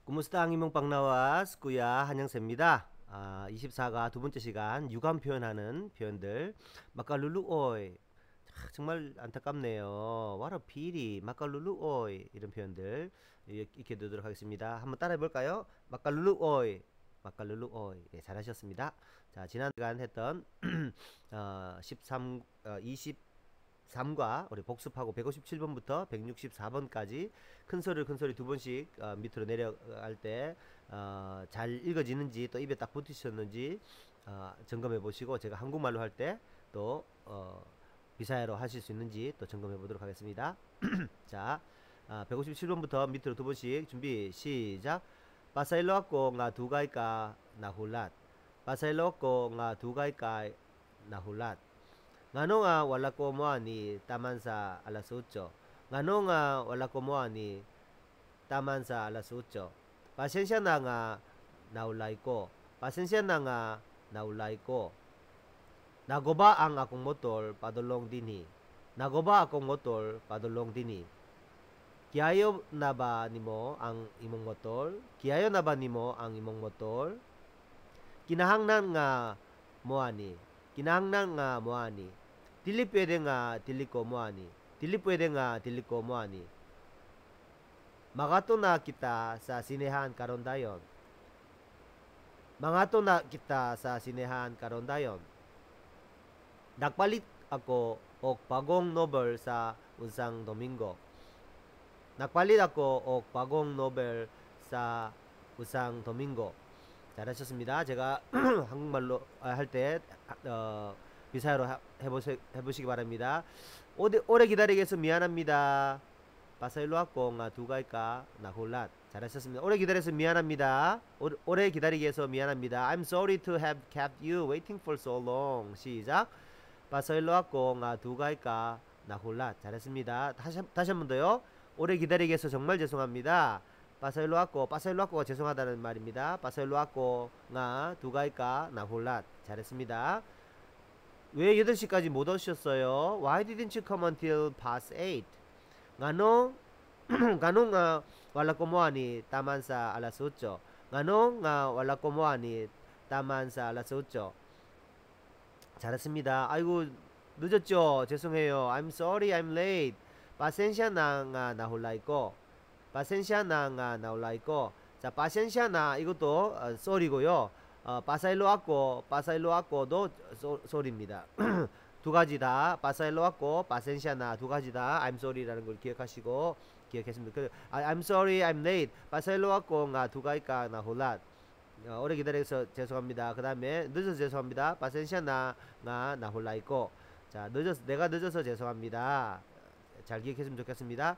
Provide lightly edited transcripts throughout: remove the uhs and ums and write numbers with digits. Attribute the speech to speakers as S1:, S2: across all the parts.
S1: 구무스땅 이몽빵나와스 꾸야 한영세입니다. 24가 두 번째 시간 유감 표현하는 표현들. 마카룰루 오이, 정말 안타깝네요. 와라 비리 마카룰루 오이, 이런 표현들 익혀 두도록 하겠습니다. 한번 따라해 볼까요? 마카룰루 오이, 마카룰루 오이. 예, 잘하셨습니다. 자, 지난 시간 했던 23과 우리 복습하고 157번부터 164번까지 큰 소리 두 번씩 밑으로 내려갈 때 잘 읽어지는지 또 입에 딱 붙으셨는지 점검해 보시고, 제가 한국말로 할 때 또 비사야로 하실 수 있는지 또 점검해 보도록 하겠습니다. 자, 157번부터 밑으로 두 번씩 준비 시작. 바사일로아꼬 nga dugay ka nahulat. 바사일로아꼬 nga dugay ka nahulat. Ngano nga wala ko mo ni taman sa alas 8. Ngano nga wala ko mo ni taman sa alas 8. Pasensya na nga naulay ko. Pasensya na nga naulay ko. Nagoba ang akong motor padulong dinhi. Nagoba akong motor padulong dinhi. Kiyayo na ba nimo ang imong motor? Kiyayo na ba nimo ang imong motor? Kinahanglan nga moani. Kinahanglan nga moani. Dili pwede nga dili ko moani. Dili pwede nga dili ko moani. Magato na kita sa sinehan karon dayon. Mangato na kita sa sinehan karon dayon. Nagpalit ako og bagong novel sa unsang Domingo. Nagpalit ako og bagong novel sa usang Domingo. 잘하셨습니다. 제가 한국말로 할 때 비사야로 해보시기 바랍니다. 오래 기다리게 해서 미안합니다. 바사일로 왔고 nga dugay ka nahulat. 잘하셨습니다. 오래 기다려서 미안합니다. 오래 기다리게 해서 미안합니다. I'm sorry to have kept you waiting for so long. 시작. 바사일로 왔고 nga dugay ka nahulat. 잘했습니다. 다시 한 번 더요. 오래 기다리게 해서 정말 죄송합니다. 바사일로 왔고가 죄송하다는 말입니다. 바사일로 왔고 nga dugay ka nahulat. 잘했습니다. 왜 8시까지 못 오셨어요? Why didn't you come until past 8? Ngano nga wala ko mo ani taman sa alas 8. Ngano nga wala ko mo ani taman sa alas 8. 잘했습니다. 아이고 늦었죠? 죄송해요. I'm sorry, I'm late. Pasensya na nga nahulay ko. Pasensya na nga nahulay ko. 자, pasensya na 이것도 sorry고요. 바사일로 왔고도 sorry입니다. 두 가지 다 바사일로 왔고 바센샤나 두 가지 다 I'm sorry라는 걸 기억하시고 기억했습니다. I'm sorry, I'm late. 바사일로 왔고 nga dugay ka nahulat. 오래 기다려서 죄송합니다. 그 다음에 늦어서 죄송합니다. 바센샤나 nga nahulay ko. 자, 내가 늦어서 죄송합니다. 잘 기억했으면 좋겠습니다.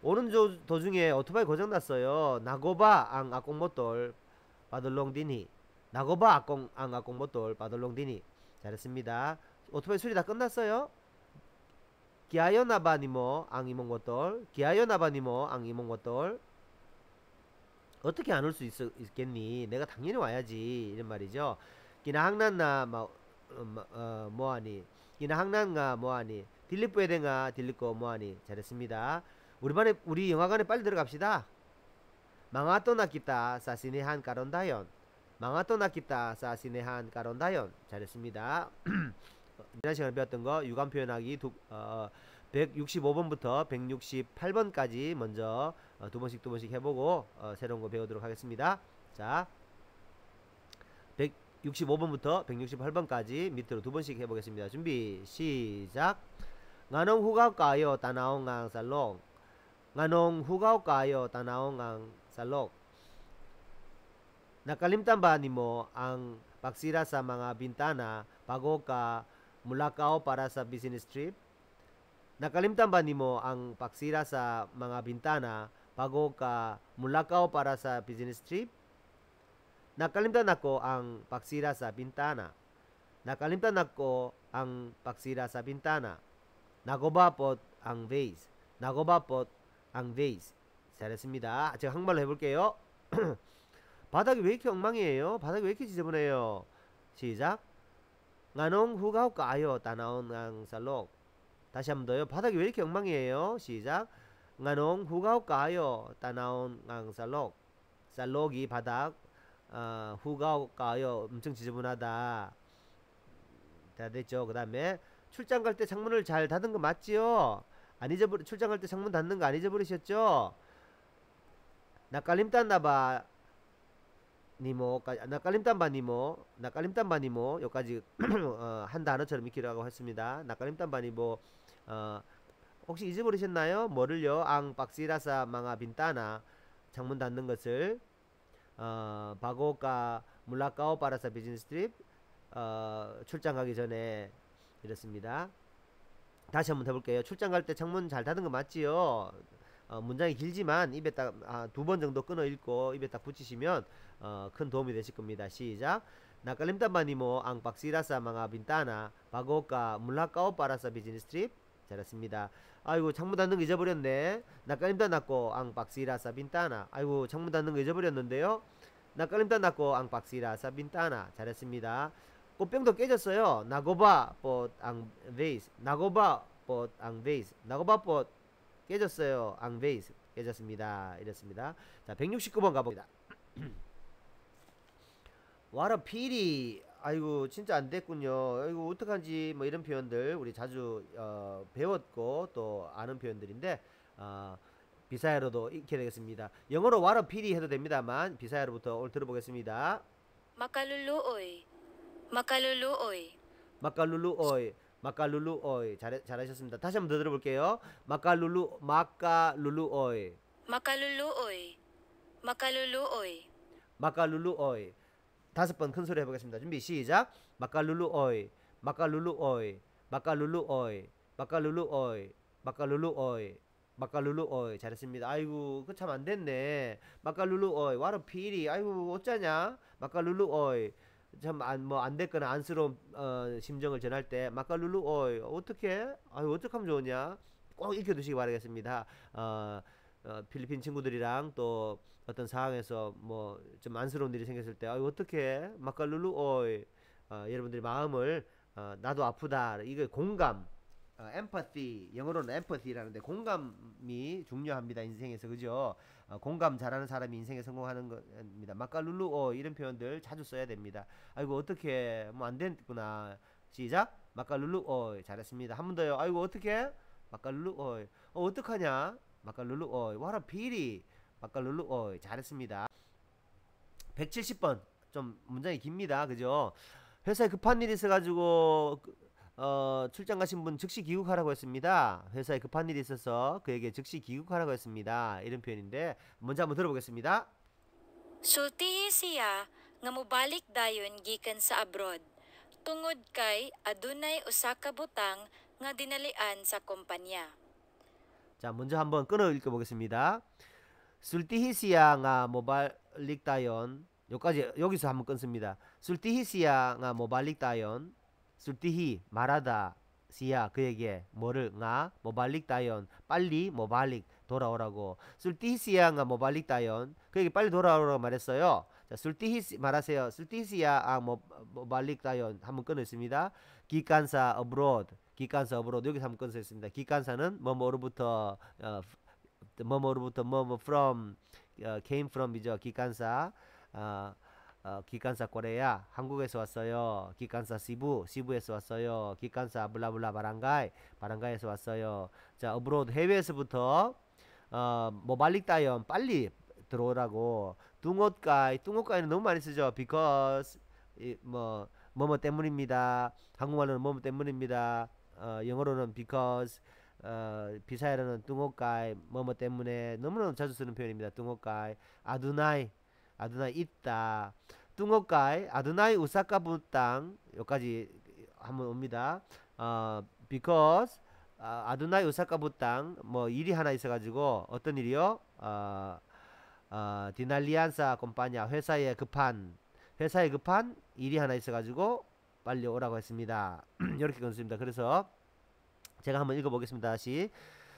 S1: 오는 도중에 오토바이 고장났어요. 나고바 ang akong motor padulong dinhi. 나고바 ang akong motor padulong dinhi. 잘했습니다. 오토바이 수리 다 끝났어요. 기아요 나바니모 ang imong motor. 기아요 나바니모 ang imong motor. 어떻게 안 올 수 있겠니? 내가 당연히 와야지, 이런 말이죠. kinahanglan na 뭐하니? kinahanglan nga 뭐하니? 딜리 pwedeng 딜리 ko 뭐하니? 잘했습니다. 우리 영화관에 빨리 들어갑시다. Mangato na kita sa sinehan karon dayon. Mangato na kita sa sinehan karon dayon. 잘했습니다. 지난 시간에 배웠던 거 유감 표현하기 165번부터 168번까지 먼저 두 번씩 해보고 새로운 거 배우도록 하겠습니다. 자, 165번부터 168번까지 밑으로 두 번씩 해보겠습니다. 준비 시작. Nganong hugaw kayo tanaw ngang salong. Nganong hugaw kayo tanaw ngang salok. Nakalimtan ba nimo ang pagsira sa mga bintana bago ka mulakaw para sa business trip? Nakalimtan ba nimo ang pagsira sa mga bintana bago ka mulakaw para sa business trip? Nakalimtan ako ang pagsira sa bintana. Nakalimtan ako ang pagsira sa bintana. 나고바pot ang vase. 나고바pot ang vase. 잘했습니다. 제가 한국말로 해볼게요. 바닥이 왜 이렇게 엉망이에요? 바닥이 왜 이렇게 지저분해요? 시작. nganong hugaw kayo tanaw ng salok. 다시 한 번 더요. 바닥이 왜 이렇게 엉망이에요? 시작. nganong hugaw kayo tanaw ng salok. 쌀록이 바닥 후가 가요 엄청 지저분하다. 다 됐죠. 그 다음에 출장 갈 때 창문을 잘 닫은 거 맞지요? 안 잊어버리 출장 갈 때 창문 닫는 거 안 잊어버리셨죠? 나깔림딴나바 니모 나깔림딴바 니모 나깔림딴바 니모 여기까지 한 단어처럼 익히라고 했습니다. 나깔림딴바 니모 혹시 잊어버리셨나요? 뭐를요? 앙 박시라사 망아 빈따나 창문 닫는 것을 바고가 물라까오 빠라사 비즈니스 트립 출장 가기 전에 이렇습니다. 다시 한번 해볼게요. 출장 갈 때 창문 잘 닫은 거 맞지요? 문장이 길지만 입에 딱 두 번 정도 끊어 읽고 입에 딱 붙이시면 큰 도움이 되실 겁니다. 시작. 나칼림탄바니모 앙박시라사 망아 빈따나 바고가 물라까오 빠라사 비즈니스 트립. 잘했습니다. 아이고 창문 닫는 거 잊어버렸네. 나칼림탄 났고 앙박시라사 빈따나. 아이고 창문 닫는 거 잊어버렸는데요. 나칼림탄 났고 앙박시라사 빈따나. 잘했습니다. 꽃병도 깨졌어요. 나고바 뽀앙 베이스. 나고바 뽀앙 베이스. 나고바 뽀 깨졌어요. 앙 베이스. 깨졌습니다. 이렇습니다. 자, 169번 가봅니다. 와라 피리. 아이고 진짜 안 됐군요. 아이고 어떡한지 뭐 이런 표현들 우리 자주 배웠고 또 아는 표현들인데 비사야로도 익게 되겠습니다. 영어로 와라 피리 해도 됩니다만 비사야로부터 오늘 들어보겠습니다.
S2: Makaluluoy. Makaluluoy.
S1: 마칼룰루오이 마칼룰루오이 잘하셨습니다. 다시 한번 더 들어볼게요. 마칼룰루오이
S2: Makaluluoy. Makaluluoy.
S1: 마칼룰루오이. 다섯 번 큰 소리 해보겠습니다. 준비 시작. 마칼룰루오이 마칼룰루오이 마칼룰루오이 마칼룰루오이 마칼룰루오이 마칼룰루오이. 잘했습니다. 아이고 그 참 안됐네. 마칼룰루오이 와라 피리. 아이고 어쩌냐. 마칼룰루오이 참 뭐 안됐거나 안쓰러운 심정을 전할 때 마칼룰루오이 어떻게 아유 어떡하면 좋으냐 꼭 익혀두시기 바라겠습니다. 필리핀 친구들이랑 또 어떤 상황에서 뭐 좀 안쓰러운 일이 생겼을 때 아유 어떻게 마칼룰루오이 여러분들이 마음을 나도 아프다 이거 공감 empathy 영어로는 empathy라는데 공감이 중요합니다. 인생에서 그죠? 공감 잘하는 사람이 인생에 성공하는 겁니다. 마칼룰루오 이런 표현들 자주 써야 됩니다. 아이고 어떻게 뭐 안 됐구나. 시작. 마칼룰루오 잘했습니다. 한 번 더요. 아이고 어떻게 마칼룰루오 어떡하냐 마칼룰루오 와라 비리 마칼룰루오 잘했습니다. 170번 좀 문장이 깁니다. 그죠? 회사에 급한 일이 있어가지고 출장 가신 분 즉시 귀국하라고 했습니다. 회사에 급한 일이 있어서 그에게 즉시 귀국하라고 했습니다. 이런 표현인데 먼저 한번 들어보겠습니다.
S2: Sultihi siya nga mobalik dayon gikan sa abroad. Tungod kay adunay usa ka butang nga dinalian sa kompanya.
S1: 자, 먼저 한번 끊어 읽어보겠습니다. 술티히시야 nga mobalik dayon 여기서 한번 끊습니다. 술티히시야 nga mobalik dayon 술티히 말하다 시야 그에게 뭐를 nga 모발릭 다연 빨리 모발릭 돌아오라고 술티히시야가 모발릭 다연 그에게 빨리 돌아오라고 말했어요. 자, 술티히 말하세요. 술티히시야 모발릭 다연 한번 끊었습니다. 기간사 abroad 기간사 abroad 여기서 한번 끊었습니다. 기간사는 뭐뭐로부터 뭐뭐로부터 뭐뭐 from came from이죠. 기간사 기관사 코레아 한국에서 왔어요. 기관사 시부에서 왔어요. 기관사 블라블라 바랑가이에서 왔어요. 자, 어브로드 해외에서부터 모발릭 다연 빨리 들어오라고. 뚱옷가이는 너무 많이 쓰죠. because 뭐뭐 때문입니다. 한국말로는 뭐뭐 때문입니다. 영어로는 because 비사야로는 뚱옷가이 뭐뭐 때문에 너무너무 자주 쓰는 표현입니다. 뚱옷가이 아두나이 있다. 뚱어가이 아드나이 우사카 부땅 여기까지 한번 옵니다. because 아드나이 우사카 부땅 뭐 일이 하나 있어가지고 어떤 일이요? 디날리안사 콤파냐 회사에 급한 일이 하나 있어가지고 빨리 오라고 했습니다. 이렇게 끊습니다. 그래서 제가 한번 읽어보겠습니다. 다시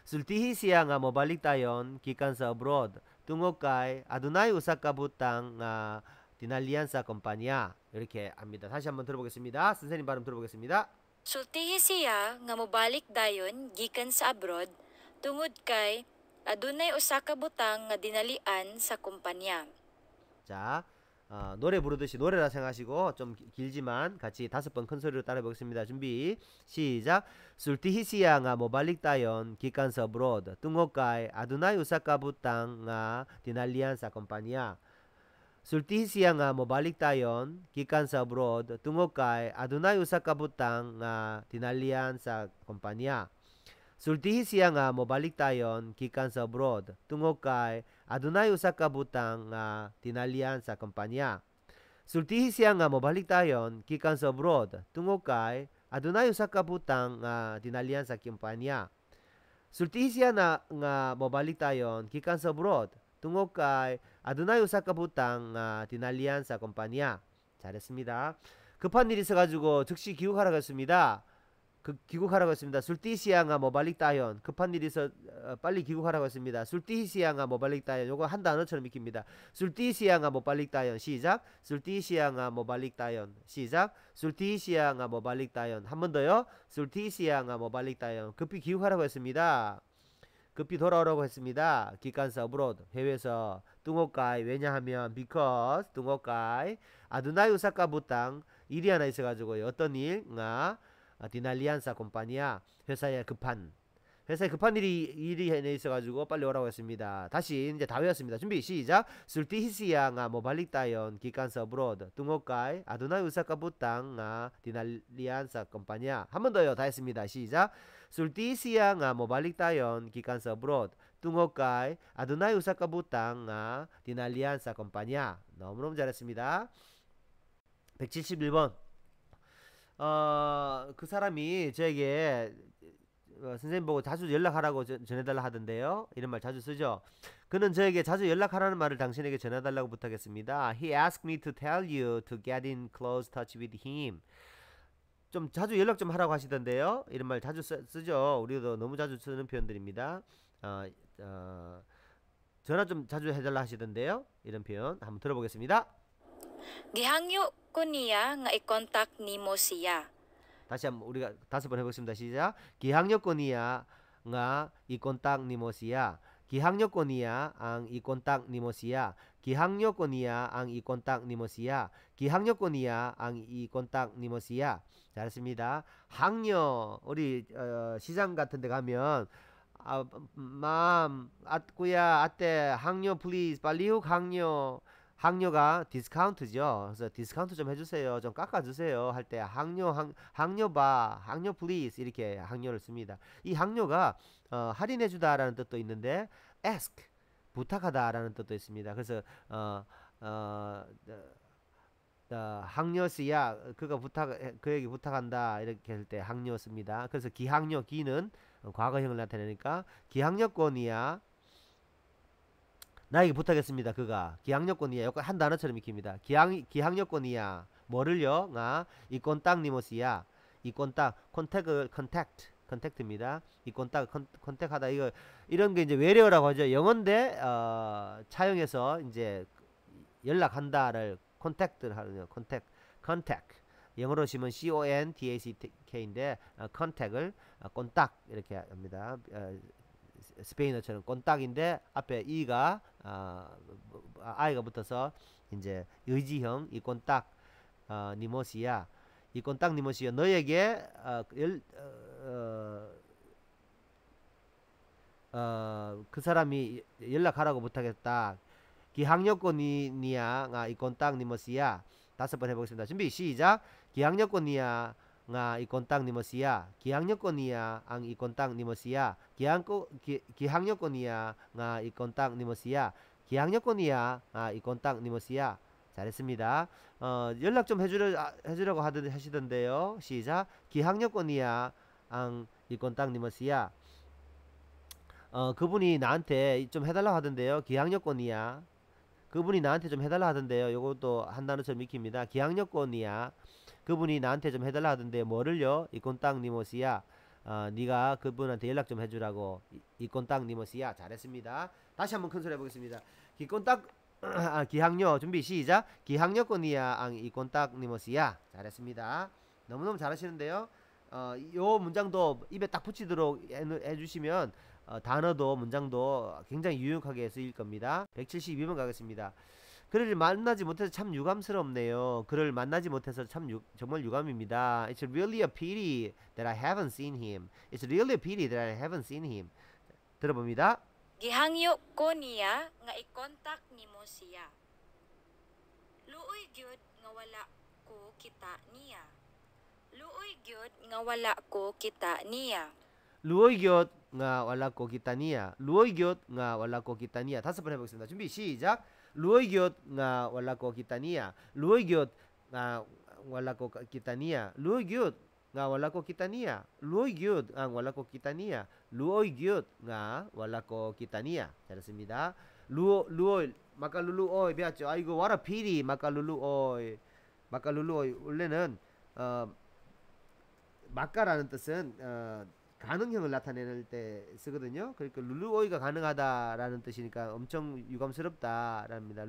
S1: 술티히시야 nga mobalik dayon gikan sa abroad tungod kay adunay usa ka butang nga tinalian sa kompanya. 이렇게 합니다. 다시 한번 들어보겠습니다. 선생님 발음 들어보겠습니다.
S2: Sultihi siya nga mobalik dayon gikan sa abroad tungod kay adunay usa ka butang nga dinalian sa kompanya.
S1: 자, 노래 부르듯이 노래라 생각하시고 좀 길지만 같이 5번 큰 소리로 따라 보겠습니다. 준비 시작. 술티히시야 nga mobalik tayon gikan sa abroad tungod kay adunay usa ka butang nga tinalian sa kompanya. Sultihisiya nga mobalik tayon gikan sa abroad tungod kay adunay usa ka butang nga tinalian sa kompanya. Sultihisiya nga mobalik tayon gikan sa abroad tungod kay adunay usa ka butang nga tinalian sa kompanya. Sultihisiya nga mobalik tayon gikan sa abroad tungod kay adunay usa ka butang nga tinalian sa kompanya. Sultihisiya na nga mobalik tayon gikan sa abroad tungod kay adunay usa ka butang nga tinalian sa kompanya. 잘했습니다. 급한 일이 있어가지고 즉시 귀국하라고 했습니다. 귀국하라고 했습니다. 술티시야가 모발릭 따연 급한 일이 있어 빨리 귀국하라고 했습니다. 술티시야가 모발릭 따연 요거 한 단어처럼 익힙니다. 술티시야가 모발릭 따연 시작. 술티시야가 모발릭 따연 시작. 술티시야가 모발릭 따연 한 번 더요. 술티시야가 모발릭 따연 급히 귀국하라고 했습니다. 급히 돌아오라고 했습니다. 기간사 abroad 해외에서 뚱오까이 왜냐하면 because 뚱오까이 아두나이 우사카 부땅 일이 하나 있어가지고요. 어떤 일? 디날리안사 콤파니아 회사에 급한 일이 하나 있어가지고 빨리 오라고 했습니다. 다시 이제 다 외웠습니다. 준비 시작. 술티히시야 모발릭 따연 기간사 abroad 뚱오까이 아두나이 우사카 부땅 디날리안사 콤파니아 한 번 더요. 다 했습니다. 시작. Sultisiya nga mobalik tayon gikan sa abroad tungod kay adunay usa ka butang nga tinalian sa kompanya. 너무너무 잘했습니다. 171번. 그 사람이 저에게 선생님 보고 자주 연락하라고 전해달라 하던데요. 이런 말 자주 쓰죠. 그는 저에게 자주 연락하라는 말을 당신에게 전해달라고 부탁했습니다. He asked me to tell you to get in close touch with him. 좀 자주 연락 좀 하라고 하시던데요. 이런 말 자주 쓰죠. 우리도 너무 자주 쓰는 표현들입니다. 전화 좀 자주 해달라 하시던데요. 이런 표현 한번 들어보겠습니다.
S2: Gihangyo ko niya nga i-contact nimo siya.
S1: 다시 한번 우리가 5번 해보겠습니다. 시작. 기항요건이야 nga i-contact nimo siya. 기항요건이야 ang i-contact nimo siya. 기항요건이야 ang i-contact nimo siya. 기항요건이야 ang i-contact nimo siya. 잘했습니다. 항요 우리 시장 같은 데 가면 꾸야 아떼 항요 플리즈 빨리 훅 항요가 디스카운트죠. 그래서 디스카운트 좀 해주세요. 좀 깎아주세요. 할 때 항요 플리즈 이렇게 항요를 씁니다. 이 항요가 할인해주다라는 뜻도 있는데 ask 부탁하다라는 뜻도 있습니다. 그래서 항요시야 그에게 부탁한다 이렇게 할 때 항요 씁니다. 그래서 기항요 기는 과거형을 나타내니까 기항요건이야 나에게 부탁했습니다. 그가 기항요건이야 여기 한 단어처럼 익힙니다. 기항요건이야 뭐를요? 이 꼰딱니모시야 이 꼰딱 컨택트입니다. 이 꼰딱 컨택하다 이런 게 이제 외래어라고 하죠. 영어인데 차용해서 이제 연락한다를 컨택트를 하는 컨택 영어로 치면 CONTACK인데 컨택을 꼰딱 이렇게 합니다. 스페인어처럼 꼰딱인데 앞에 이가 아이가 붙어서 이제 의지형 이 꼰딱 니모시야 이 꼰딱 니모시야 너에게 그 사람이 연락하라고 부탁했다. 기항요건이야 이 꼰딱 니모시야 5번 해보겠습니다. 준비 시작. 기항요건이야 이 꼰딱 니모시야 기항요건이야 이 꼰딱 니모시야 기항요건이야 이 꼰딱 니모시야 기항요건이야 이 꼰딱 니모시야 잘했습니다. 연락 좀 해주라고 하시던데요. 시작. 기항요건이야 이 꼰딱 니모시야 그분이 나한테 좀 해달라고 하던데요. 기항요건이야 그분이 나한테 좀 해달라 하던데요. 요것도 한 단어처럼 익힙니다. 기항요건이야 그분이 나한테 좀 해달라 하던데 뭐를요? 이 꼰딱 니모시야 네가 그분한테 연락 좀 해주라고 이 꼰딱 니모시야 잘했습니다. 다시 한번 큰 소리 해보겠습니다. 기항요 준비 시작. 기항요건이야 이 꼰딱 니모시야 잘했습니다. 너무너무 잘하시는데요. 요 문장도 입에 딱 붙이도록 해주시면 단어도 문장도 굉장히 유용하게 쓰일 겁니다. 172번 가겠습니다. 그를 만나지 못해서 참 유감스럽네요. 그를 만나지 못해서 참 정말 유감입니다. It's really a pity that I haven't seen him. It's really a pity that I haven't seen him. 들어봅니다.
S2: Gihangyo ko niya nga i-contact nimo siya. Luoy gyud nga wala ko kita niya. Luoy gyud nga wala ko kita niya.
S1: 루오이곁 nga wala ko kita niya. 루오이곁 nga wala ko kita niya. 다섯 번 해보겠습니다. 준비 시작. 루오이곁 nga wala ko kita niya. 루오이곁 nga wala ko kita niya. 루오이곁 nga wala ko kita niya. 루오이곁 nga wala ko kita niya. 루오이곁 nga wala ko kita niya. 잘했습니다. 루오이 마kaluluoy 배웠죠? 아이고 what a pity 마kaluluoy. 마kaluluoy 원래는 마카라는 뜻은 가능형을 나타내는 때 쓰거든요. 그러니까 룰루오이가 가능하다라는 뜻이니까 엄청 유감스럽다랍니다.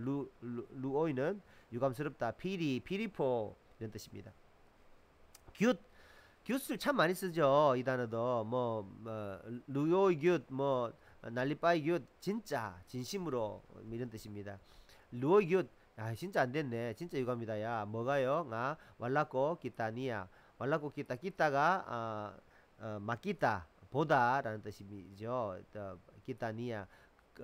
S1: 루오이는 유감스럽다. 피리포 이런 뜻입니다. 굿을 참 많이 쓰죠. 이 단어도 루오이 굿, 난리빠이 굿, 진짜 진심으로 이런 뜻입니다. 루오이 굿, 진짜 안 됐네. 진짜 유감이다. 야 뭐가요? 왈라꼬 기타니야. 왈라꼬 기타가 마키타 보다라는 뜻이죠. 기타니아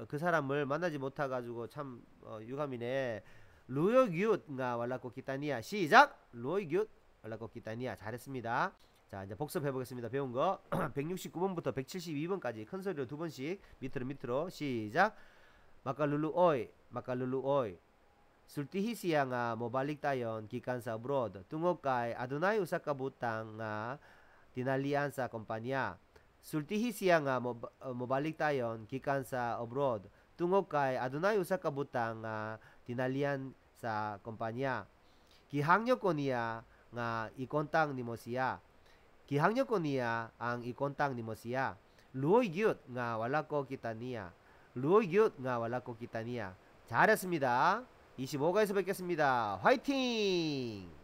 S1: 그 사람을 만나지 못해 가지고 참 유감이네. 루요규가 왈라코 기타니아. 시작. 루요규 왈라코 기타니아. 잘했습니다. 자 이제 복습해 보겠습니다. 배운 거 169번부터 172번까지 큰 소리로 두 번씩 밑으로 시작. 마kaluluoy sultihi siya nga mobalik tayon gikan sa abroad tungod kay adunay usa ka butang nga tinalian sa kompanya. Sultihi siya nga mobalik tayon gikan sa abroad tungod kay adunay usa ka butang nga tinalian sa kompanya. Gihangyo ko niya nga i-contact nimo siya. Gihangyo ko niya ang i-contact nimo siya. Luoy gyud nga wala ko kita niya. 루오이 굿 nga wala ko kita niya. 잘했습니다. 25가에서 뵙겠습니다. 화이팅!